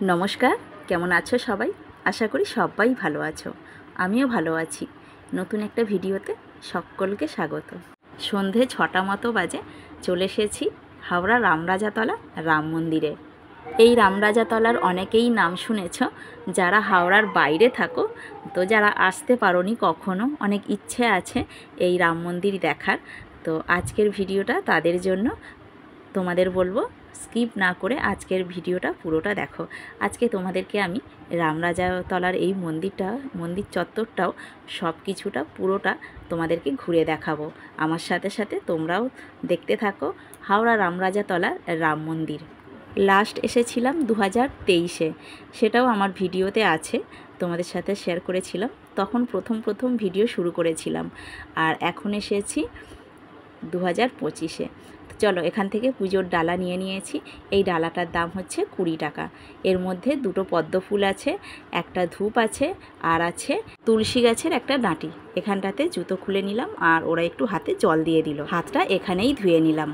নমস্কার, কেমন আছো সবাই? আশা করি সবাই ভালো আছো। আমিও ভালো আছি। নতুন একটা ভিডিওতে সকলকে স্বাগত। সন্ধে 6টা মতো বাজে, চলে এসেছি হাওড়া রামরাজাতলা রাম মন্দিরে। এই রামরাজাতলার অনেকেই নাম শুনেছ, যারা হাওড়ার বাইরে থাকো, তো যারা আসতে পারোনি কখনো, অনেক ইচ্ছে আছে এই রাম মন্দির দেখার। তো আজকের ভিডিওটা তাদের জন্য। তোমাদের বলবো স্কিপ না করে আজকের ভিডিওটা পুরোটা দেখো। আজকে তোমাদেরকে আমি রামরাজাতলার এই মন্দির চত্বরটাও সব কিছুটা পুরোটা তোমাদেরকে ঘুরে দেখাবো। আমার সাথে সাথে তোমরাও দেখতে থাকো হাওড়া রামরাজাতলার রাম মন্দির। লাস্ট এসেছিলাম 2023-এ, সেটাও আমার ভিডিওতে আছে, তোমাদের সাথে শেয়ার করেছিলাম। তখন প্রথম ভিডিও শুরু করেছিলাম, আর এখন এসেছি 2025-এ। চলো এখান থেকে পুজোর ডালা নিয়ে নিয়েছি। এই ডালাটার দাম হচ্ছে 20 টাকা। এর মধ্যে 2টো পদ্ম ফুল আছে, একটা ধূপ আছে, আর আছে তুলসী গাছের একটা ডাঁটি। এখানটাতে জুতো খুলে নিলাম, আর ওরা একটু হাতে জল দিয়ে দিল। হাতটা এখানেই ধুয়ে নিলাম।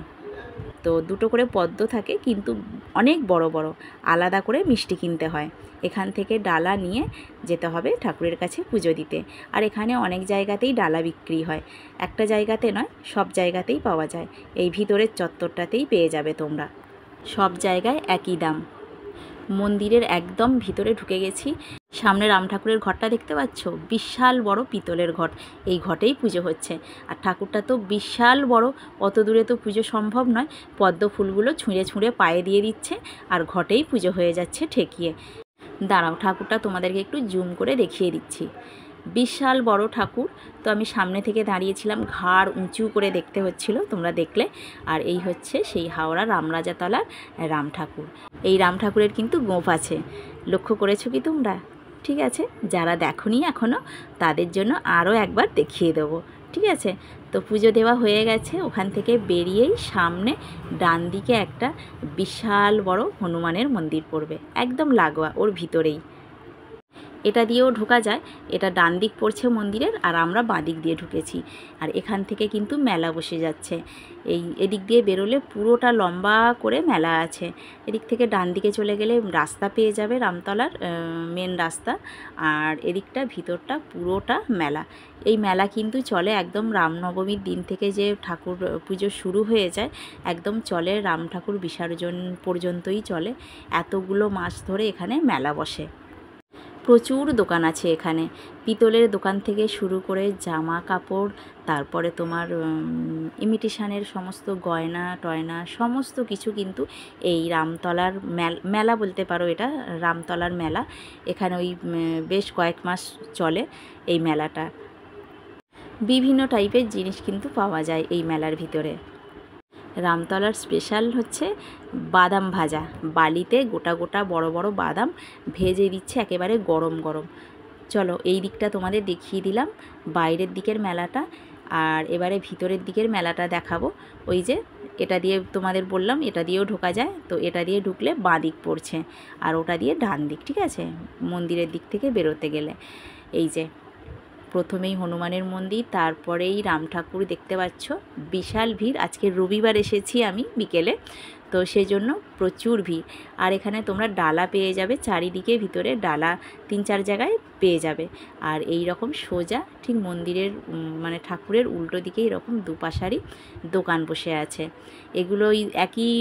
তো 2টো করে পদ্ম থাকে, কিন্তু অনেক বড় বড়, আলাদা করে মিষ্টি কিনতে হয়। এখান থেকে ডালা নিয়ে যেতে হবে ঠাকুরের কাছে পুজো দিতে। আর এখানে অনেক জায়গাতেই ডালা বিক্রি হয়, একটা জায়গাতে নয়, সব জায়গাতেই পাওয়া যায়। এই ভিতরের চত্বরটাতেই পেয়ে যাবে তোমরা, সব জায়গায় একই দাম। মন্দিরের একদম ভিতরে ঢুকে গেছি। সামনে রাম ঠাকুরের ঘরটা দেখতে পাচ্ছ, বিশাল বড় পিতলের ঘট। এই ঘটেই পুজো হচ্ছে। আর ঠাকুরটা তো বিশাল বড়, অত দূরে তো পুজো সম্ভব নয়। পদ্ম ফুলগুলো ছুঁড়ে ছুঁড়ে পায়ে দিয়ে দিচ্ছে, আর ঘটেই পুজো হয়ে যাচ্ছে ঠেকিয়ে। দাঁড়াও, ঠাকুরটা তোমাদেরকে একটু জুম করে দেখিয়ে দিচ্ছি। বিশাল বড় ঠাকুর। তো আমি সামনে থেকে দাঁড়িয়েছিলাম, ঘাড় উঁচু করে দেখতে হচ্ছিল, তোমরা দেখলে। আর এই হচ্ছে সেই হাওড়া রামরাজাতলার রাম ঠাকুর। এই রাম ঠাকুরের কিন্তু গোঁফ আছে, লক্ষ্য করেছো কি তোমরা? ঠিক আছে, যারা দেখোনি এখনও, তাদের জন্য আরও একবার দেখিয়ে দেবো। ঠিক আছে, তো পুজো দেওয়া হয়ে গেছে। ওখান থেকে বেরিয়েই সামনে ডান দিকে একটা বিশাল বড় হনুমানের মন্দির পড়বে, একদম লাগোয়া ওর ভিতরেই। এটা দিয়েও ঢোকা যায়, এটা ডান দিক পড়ছে মন্দিরের, আর আমরা বাঁ দিক দিয়ে ঢুকেছি। আর এখান থেকে কিন্তু মেলা বসে যাচ্ছে। এদিক দিয়ে বেরোলে পুরোটা লম্বা করে মেলা আছে। এদিক থেকে ডান দিকে চলে গেলে রাস্তা পেয়ে যাবে, রামতলার মেন রাস্তা। আর এদিকটা ভিতরটা পুরোটা মেলা। এই মেলা কিন্তু চলে একদম রামনবমীর দিন থেকে, যে ঠাকুর পুজো শুরু হয়ে যায়, একদম চলে রাম ঠাকুর বিসর্জন পর্যন্তই চলে। এতগুলো মাস ধরে এখানে মেলা বসে। প্রচুর দোকান আছে এখানে, পিতলের দোকান থেকে শুরু করে জামা কাপড়, তারপরে তোমার ইমিটেশনের সমস্ত গয়না টয়না, সমস্ত কিছু কিন্তু এই রামতলার মেলা বলতে পারো, এটা রামতলার মেলা। এখানে ওই বেশ কয়েক মাস চলে এই মেলাটা। বিভিন্ন টাইপের জিনিস কিন্তু পাওয়া যায় এই মেলার ভিতরে। রামতলার স্পেশাল হচ্ছে বাদাম ভাজা, বালিতে গোটা গোটা বড় বড় বাদাম ভেজে দিচ্ছে, একেবারে গরম গরম। চলো এই দিকটা তোমাদের দেখিয়ে দিলাম, বাইরের দিকের মেলাটা। আর এবারে ভিতরের দিকের মেলাটা দেখাবো। ওই যে এটা দিয়ে তোমাদের বললাম, এটা দিয়েও ঢোকা যায়। তো এটা দিয়ে ঢুকলে বাঁ দিক পড়ছে, আর ওটা দিয়ে ডান দিক। ঠিক আছে, মন্দিরের দিক থেকে বেরোতে গেলে এই যে প্রথমেই হনুমানের মন্দির, তারপরেই রাম ঠাকুর দেখতে পাচ্ছ। বিশাল ভিড়, আজকে রবিবার এসেছি আমি বিকেলে, তো সেই জন্য প্রচুর ভিড়। আর এখানে তোমরা ডালা পেয়ে যাবে চারিদিকে, ভিতরে ডালা 3-4 জায়গায় পেয়ে যাবে। আর এই রকম সোজা ঠিক মন্দিরের মানে ঠাকুরের উল্টো দিকে এরকম দুপাশারই দোকান বসে আছে। এগুলোই একই,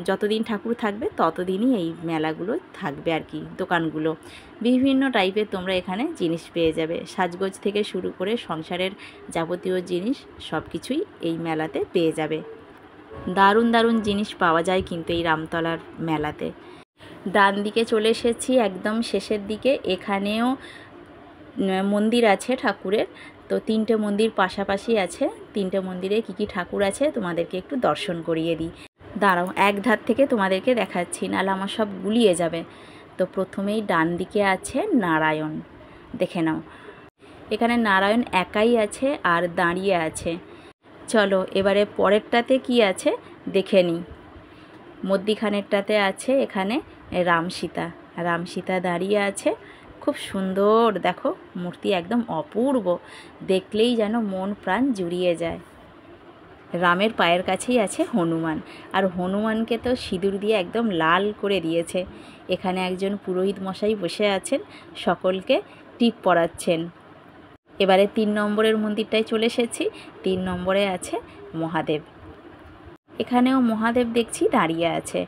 যতদিন ঠাকুর থাকবে ততদিনই এই মেলাগুলো থাকবে আর কি, দোকানগুলো। বিভিন্ন টাইপের তোমরা এখানে জিনিস পেয়ে যাবে, সাজগোজ থেকে শুরু করে সংসারের যাবতীয় জিনিস সব কিছুই এই মেলাতে পেয়ে যাবে। দারুণ দারুণ জিনিস পাওয়া যায় কিন্তু এই রামতলার মেলাতে। ডান দিকে চলে এসেছি একদম শেষের দিকে। এখানেও মন্দির আছে ঠাকুরের। তো 3টে মন্দির পাশাপাশি আছে। 3টে মন্দিরে কী কী ঠাকুর আছে তোমাদেরকে একটু দর্শন করিয়ে দিই। দাঁড়াও, এক ধার থেকে তোমাদেরকে দেখাচ্ছি, নাহলে আমার সব গুলিয়ে যাবে। তো প্রথমেই ডান দিকে আছে নারায়ণ, দেখে নাও। এখানে নারায়ণ একাই আছে আর দাঁড়িয়ে আছে। চলো এবারে পরেরটাতে কি আছে দেখে নিই। মধ্যিখানেরটাতে আছে এখানে রাম সীতা দাঁড়িয়ে আছে, খুব সুন্দর। দেখো মূর্তি একদম অপূর্ব, দেখলেই যেন মন প্রাণ জুড়িয়ে যায়। রামের পায়ের কাছেই আছে হনুমান, আর হনুমানকে তো সিঁদুর দিয়ে একদম লাল করে দিয়েছে। এখানে একজন পুরোহিত মশাই বসে আছেন, সকলকে টিপ পরাচ্ছেন। এবারে 3 নম্বরের মন্দিরটায় চলে এসেছি। 3 নম্বরে আছে মহাদেব। এখানেও মহাদেব দেখছি দাঁড়িয়ে আছে।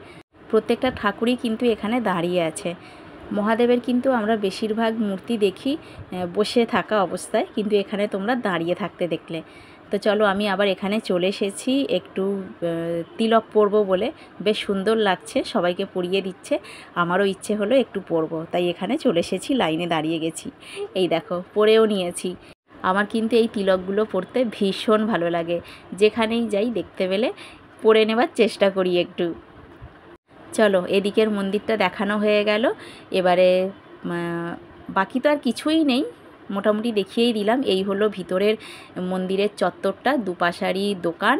প্রত্যেকটা ঠাকুরই কিন্তু এখানে দাঁড়িয়ে আছে। মহাদেবের কিন্তু আমরা বেশিরভাগ মূর্তি দেখি বসে থাকা অবস্থায়, কিন্তু এখানে তোমরা দাঁড়িয়ে থাকতে দেখলে। তো চলো, আমি আবার এখানে চলে এসেছি একটু তিলক পরবো বলে। বেশ সুন্দর লাগছে, সবাইকে পরিয়ে দিচ্ছে, আমারও ইচ্ছে হলো একটু পরবো, তাই এখানে চলে এসেছি, লাইনে দাঁড়িয়ে গেছি। এই দেখো, পরেও নিয়েছি। আমার কিন্তু এই তিলকগুলো পরতে ভীষণ ভালো লাগে, যেখানেই যাই দেখতে পেলে পরে নেবার চেষ্টা করি একটু। চলো, এদিকের মন্দিরটা দেখানো হয়ে গেল। এবারে বাকি তো আর কিছুই নেই, মোটামুটি দেখিয়েই দিলাম। এই হলো ভিতরের মন্দিরের চত্বরটা, দুপাশারি দোকান,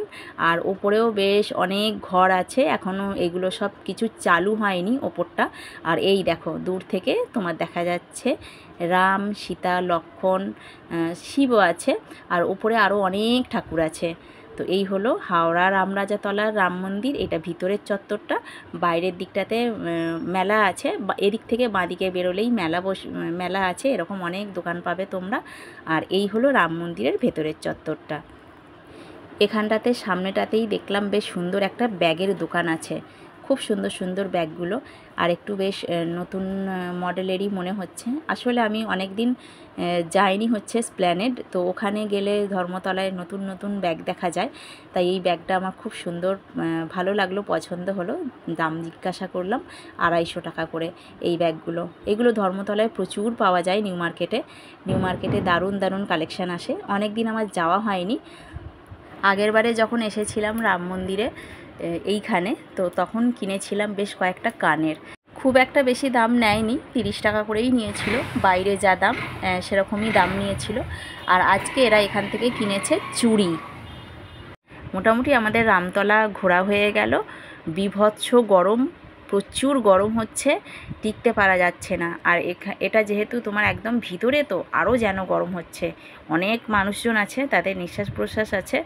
আর ওপরেও বেশ অনেক ঘর আছে, এখনও এগুলো সব কিছু চালু হয়নি ওপরটা। আর এই দেখো, দূর থেকে তোমার দেখা যাচ্ছে রাম, সীতা, লক্ষ্মণ, শিবও আছে, আর ওপরে আরও অনেক ঠাকুর আছে। তো এই হলো হাওড়া রামরাজাতলার রাম মন্দির। এটা ভিতরের চত্বরটা। বাইরের দিকটাতে মেলা আছে, এদিক থেকে বাঁদিকে বেরোলেই মেলা আছে, এরকম অনেক দোকান পাবে তোমরা। আর এই হলো রাম মন্দিরের ভেতরের চত্বরটা। এখানটাতে সামনেটাতেই দেখলাম বেশ সুন্দর একটা ব্যাগের দোকান আছে, খুব সুন্দর সুন্দর ব্যাগগুলো, আর একটু বেশ নতুন মডেলেরই মনে হচ্ছে। আসলে আমি অনেক দিন যাইনি হচ্ছে এসপ্ল্যানেড, তো ওখানে গেলে ধর্মতলায় নতুন নতুন ব্যাগ দেখা যায়, তাই এই ব্যাগটা আমার খুব সুন্দর ভালো লাগলো, পছন্দ হলো। দাম জিজ্ঞাসা করলাম, 250 টাকা করে এই ব্যাগগুলো। এগুলো ধর্মতলায় প্রচুর পাওয়া যায়, নিউ মার্কেটে দারুণ দারুণ কালেকশান আসে। অনেক দিন আমার যাওয়া হয়নি। আগের বারে যখন এসেছিলাম রাম মন্দিরে এইখানে, তো তখন কিনেছিলাম বেশ কয়েকটা কানের। খুব একটা বেশি দাম নেয়নি, 30 টাকা করেই নিয়েছিল, বাইরে যা দাম সেরকমই দাম নিয়েছিল। আর আজকে এরা এখান থেকে কিনেছে চুড়ি। মোটামুটি আমাদের রামতলা ঘোরা হয়ে গেল। বীভৎস গরম, প্রচুর গরম হচ্ছে, টিকতে পারা যাচ্ছে না। আর এটা যেহেতু তোমার একদম ভিতরে, তো আরও যেন গরম হচ্ছে। অনেক মানুষজন আছে, তাদের নিঃশ্বাস প্রশ্বাস আছে,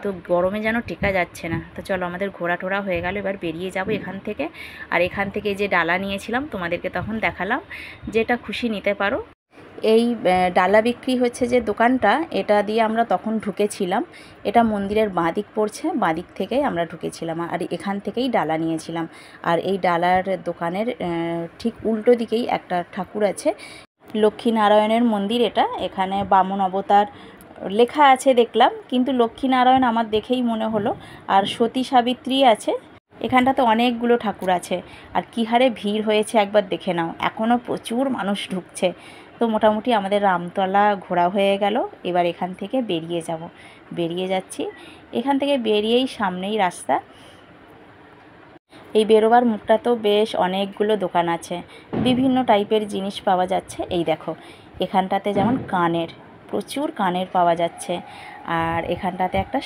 তো গরমে যেন টেকা যাচ্ছে না। তো চলো, আমাদের ঘোরা টোরা হয়ে গেল, এবার বেরিয়ে যাব এখান থেকে। আর এখান থেকে যে ডালা নিয়েছিলাম তোমাদেরকে তখন দেখালাম, যেটা খুশি নিতে পারো। এই ডালা বিক্রি হচ্ছে যে দোকানটা, এটা দিয়ে আমরা তখন ঢুকেছিলাম। এটা মন্দিরের বাঁ দিক পড়ছে, বাঁ দিক থেকেই আমরা ঢুকেছিলাম, আর এখান থেকেই ডালা নিয়েছিলাম। আর এই ডালার দোকানের ঠিক উল্টো দিকেই একটা ঠাকুর আছে, লক্ষ্মীনারায়ণের মন্দির এটা। এখানে বামন অবতার লেখা আছে দেখলাম, কিন্তু লক্ষ্মীনারায়ণ আমার দেখেই মনে হলো। আর সতী সাবিত্রী আছে। এখানটাতে অনেকগুলো ঠাকুর আছে, আর কী হারে ভিড় হয়েছে একবার দেখে নাও, এখনও প্রচুর মানুষ ঢুকছে। তো মোটামুটি আমাদের রামতলা ঘোরা হয়ে গেল। এবার এখান থেকে বেরিয়ে যাচ্ছি। এখান থেকে বেরিয়েই সামনেই রাস্তা। এই বেরোবার মুখটা তো বেশ অনেকগুলো দোকান আছে, বিভিন্ন টাইপের জিনিস পাওয়া যাচ্ছে। এই দেখো, এখানটাতে যেমন প্রচুর কানের পাওয়া যাচ্ছে, আর এখানটাতে একটা